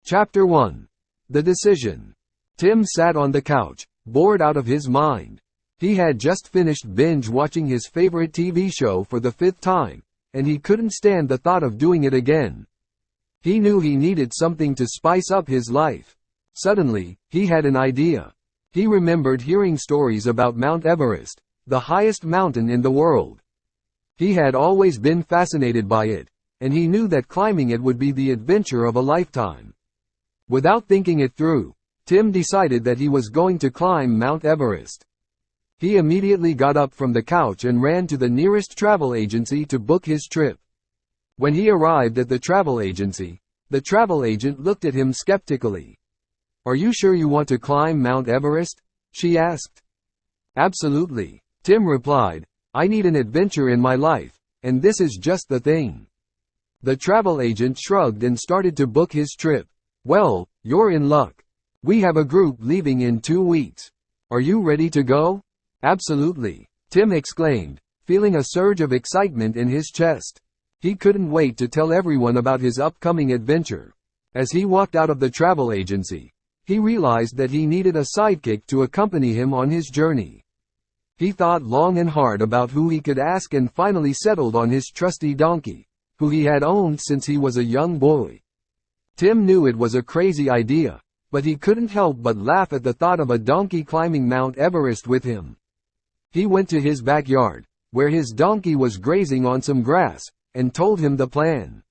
Chapter 1. The Decision. Tim sat on the couch, bored out of his mind. He had just finished binge-watching his favorite TV show for the 5th time, and he couldn't stand the thought of doing it again. He knew he needed something to spice up his life. Suddenly, he had an idea. He remembered hearing stories about Mount Everest, the highest mountain in the world. He had always been fascinated by it, and he knew that climbing it would be the adventure of a lifetime. Without thinking it through, Tim decided that he was going to climb Mount Everest. He immediately got up from the couch and ran to the nearest travel agency to book his trip. When he arrived at the travel agency, the travel agent looked at him skeptically. "Are you sure you want to climb Mount Everest?" she asked. "Absolutely," Tim replied. "I need an adventure in my life, and this is just the thing." The travel agent shrugged and started to book his trip. "Well, you're in luck. We have a group leaving in 2 weeks. Are you ready to go?" "Absolutely," Tim exclaimed, feeling a surge of excitement in his chest. He couldn't wait to tell everyone about his upcoming adventure. As he walked out of the travel agency, he realized that he needed a sidekick to accompany him on his journey. He thought long and hard about who he could ask and finally settled on his trusty donkey, who he had owned since he was a young boy. Tim knew it was a crazy idea, but he couldn't help but laugh at the thought of a donkey climbing Mount Everest with him. He went to his backyard, where his donkey was grazing on some grass, and told him the plan.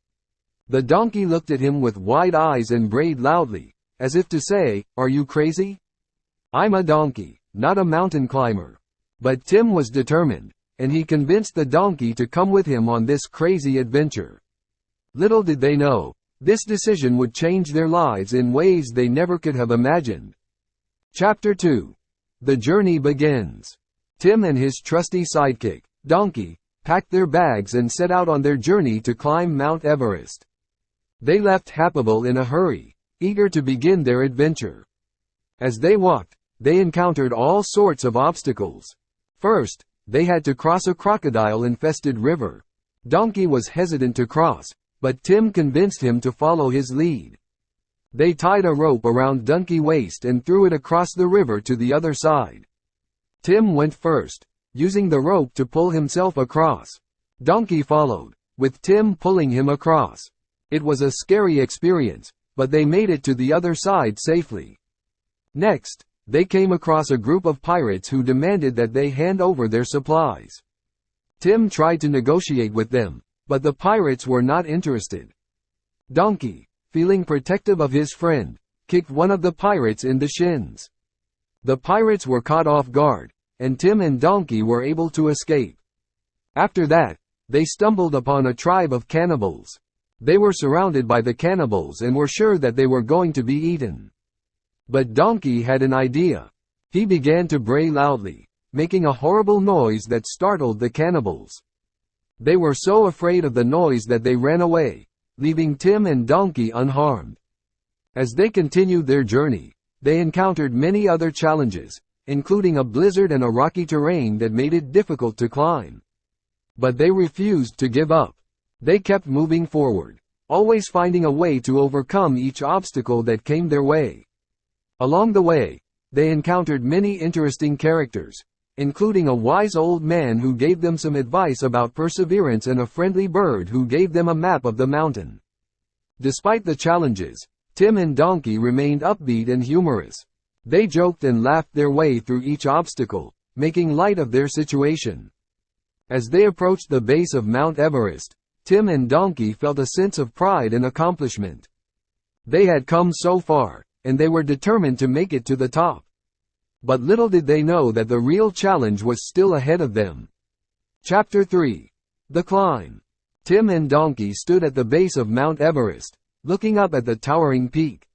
The donkey looked at him with wide eyes and brayed loudly, as if to say, "Are you crazy? I'm a donkey, not a mountain climber." But Tim was determined, and he convinced the donkey to come with him on this crazy adventure. Little did they know, this decision would change their lives in ways they never could have imagined. Chapter 2. The Journey Begins. Tim and his trusty sidekick, Donkey, packed their bags and set out on their journey to climb Mount Everest. They left Happyville in a hurry, eager to begin their adventure. As they walked, they encountered all sorts of obstacles. First, they had to cross a crocodile-infested river. Donkey was hesitant to cross, but Tim convinced him to follow his lead. They tied a rope around Donkey's waist and threw it across the river to the other side. Tim went first, using the rope to pull himself across. Donkey followed, with Tim pulling him across. It was a scary experience, but they made it to the other side safely. Next, they came across a group of pirates who demanded that they hand over their supplies. Tim tried to negotiate with them, but the pirates were not interested. Donkey, feeling protective of his friend, kicked one of the pirates in the shins. The pirates were caught off guard, and Tim and Donkey were able to escape. After that, they stumbled upon a tribe of cannibals. They were surrounded by the cannibals and were sure that they were going to be eaten. But Donkey had an idea. He began to bray loudly, making a horrible noise that startled the cannibals. They were so afraid of the noise that they ran away, leaving Tim and Donkey unharmed. As they continued their journey, they encountered many other challenges, including a blizzard and a rocky terrain that made it difficult to climb. But they refused to give up. They kept moving forward, always finding a way to overcome each obstacle that came their way. Along the way, they encountered many interesting characters, including a wise old man who gave them some advice about perseverance and a friendly bird who gave them a map of the mountain. Despite the challenges, Tim and Donkey remained upbeat and humorous. They joked and laughed their way through each obstacle, making light of their situation. As they approached the base of Mount Everest, Tim and Donkey felt a sense of pride and accomplishment. They had come so far, and they were determined to make it to the top. But little did they know that the real challenge was still ahead of them. Chapter 3. The Climb. Tim and Donkey stood at the base of Mount Everest, looking up at the towering peak.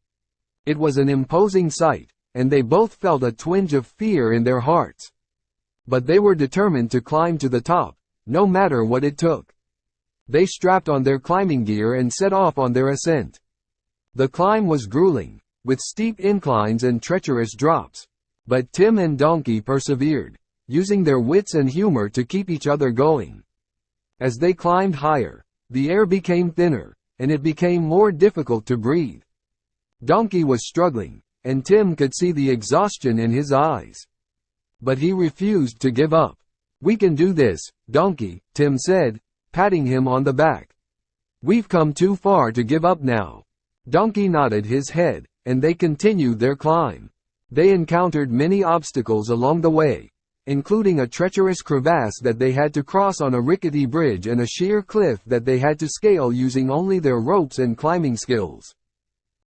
It was an imposing sight, and they both felt a twinge of fear in their hearts. But they were determined to climb to the top, no matter what it took. They strapped on their climbing gear and set off on their ascent. The climb was grueling, with steep inclines and treacherous drops. But Tim and Donkey persevered, using their wits and humor to keep each other going. As they climbed higher, the air became thinner, and it became more difficult to breathe. Donkey was struggling, and Tim could see the exhaustion in his eyes. But he refused to give up. "We can do this, Donkey," Tim said, patting him on the back. "We've come too far to give up now." Donkey nodded his head, and they continued their climb. They encountered many obstacles along the way, including a treacherous crevasse that they had to cross on a rickety bridge and a sheer cliff that they had to scale using only their ropes and climbing skills.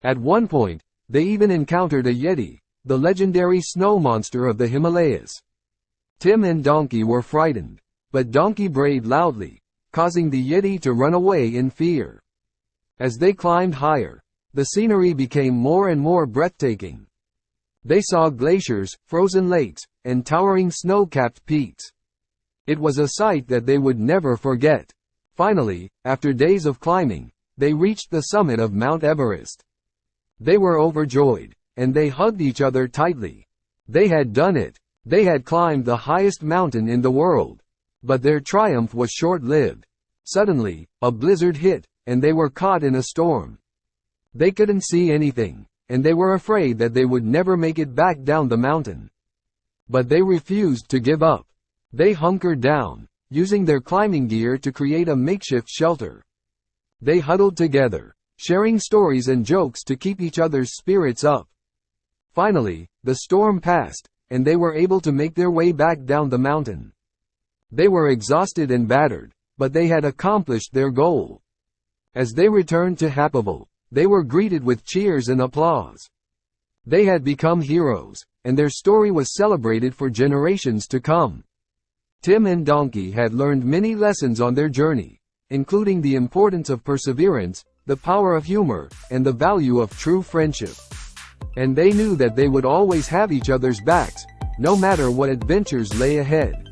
At one point, they even encountered a Yeti, the legendary snow monster of the Himalayas. Tim and Donkey were frightened, but Donkey brayed loudly, causing the Yeti to run away in fear. As they climbed higher, the scenery became more and more breathtaking. They saw glaciers, frozen lakes, and towering snow-capped peaks. It was a sight that they would never forget. Finally, after days of climbing, they reached the summit of Mount Everest. They were overjoyed, and they hugged each other tightly. They had done it. They had climbed the highest mountain in the world. But their triumph was short-lived. Suddenly, a blizzard hit, and they were caught in a storm. They couldn't see anything, and they were afraid that they would never make it back down the mountain. But they refused to give up. They hunkered down, using their climbing gear to create a makeshift shelter. They huddled together, sharing stories and jokes to keep each other's spirits up. Finally, the storm passed, and they were able to make their way back down the mountain. They were exhausted and battered, but they had accomplished their goal. As they returned to Happyville, they were greeted with cheers and applause. They had become heroes, and their story was celebrated for generations to come. Tim and Donkey had learned many lessons on their journey, including the importance of perseverance, the power of humor, and the value of true friendship. And they knew that they would always have each other's backs, no matter what adventures lay ahead.